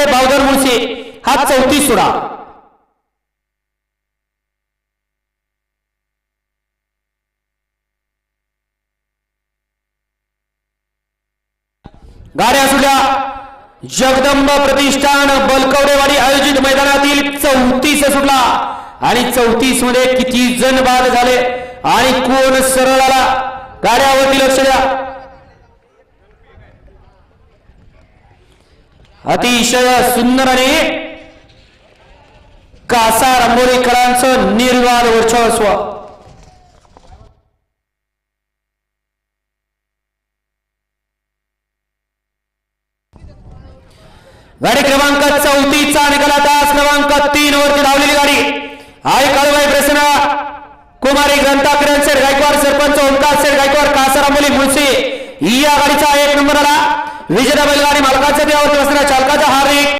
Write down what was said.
बावधर मुळशी हा 34 सोडा। गाड्या सुटल्या जगदंब प्रतिष्ठान बलकवडेवाडी आयोजित मैदानातील 34 सुटला आणि 34 मध्ये किती जण बाद झाले आणि कोण सरळ आला गाड्यावरती लक्ष द्या। अतिशय सुंदर आणि कासा रांगोळीकरांचं निर्वाद वर्चस्व। गाडी क्रमांक 34 चा निकाला तास क्रमांक 3 वरती धावलेली गाडी आई काळूबाई प्रसन्न कुमारी ग्रंथाकरण सेठ गायकवाड सरपंच ओंकार सेठ गायकवाड कासा रांगोळी मुळशी या गाडीचा 1 नंबर आला। विजेता बैलगाडी मालकाच्या देवावर असणाऱ्या चालकाचा हार्दिक